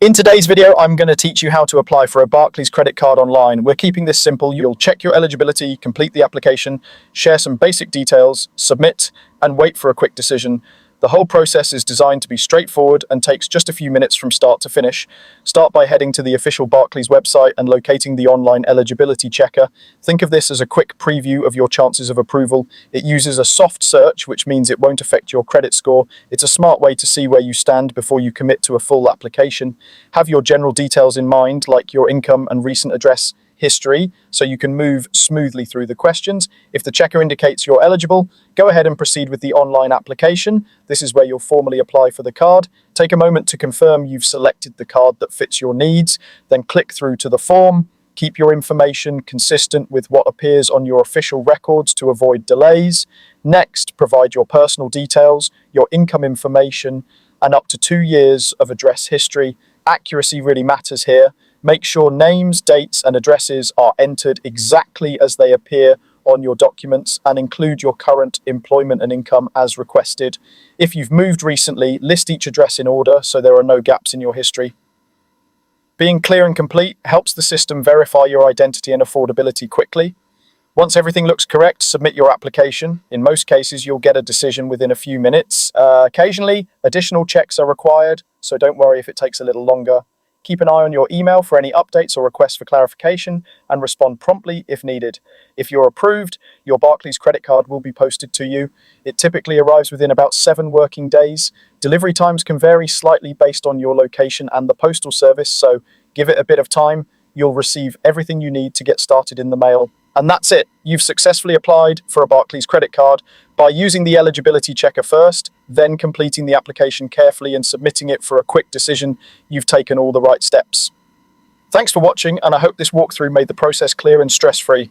In today's video, I'm going to teach you how to apply for a Barclays credit card online. We're keeping this simple. You'll check your eligibility, complete the application, share some basic details, submit, and wait for a quick decision. The whole process is designed to be straightforward and takes just a few minutes from start to finish. Start by heading to the official Barclays website and locating the online eligibility checker. Think of this as a quick preview of your chances of approval. It uses a soft search, which means it won't affect your credit score. It's a smart way to see where you stand before you commit to a full application. Have your general details in mind, like your income and recent address history, so you can move smoothly through the questions. If the checker indicates you're eligible, go ahead and proceed with the online application. This is where you'll formally apply for the card. Take a moment to confirm you've selected the card that fits your needs, then click through to the form. Keep your information consistent with what appears on your official records to avoid delays. Next, provide your personal details, your income information, and up to 2 years of address history. Accuracy really matters here. Make sure names, dates, and addresses are entered exactly as they appear on your documents, and include your current employment and income as requested. If you've moved recently, list each address in order so there are no gaps in your history. Being clear and complete helps the system verify your identity and affordability quickly. Once everything looks correct, submit your application. In most cases, you'll get a decision within a few minutes. Occasionally, additional checks are required, so don't worry if it takes a little longer. Keep an eye on your email for any updates or requests for clarification, and respond promptly if needed. If you're approved, your Barclays credit card will be posted to you. It typically arrives within about 7 working days. Delivery times can vary slightly based on your location and the postal service, so give it a bit of time. You'll receive everything you need to get started in the mail. And that's it. You've successfully applied for a Barclays credit card by using the eligibility checker first, then completing the application carefully and submitting it for a quick decision. You've taken all the right steps. Thanks for watching, and I hope this walkthrough made the process clear and stress-free.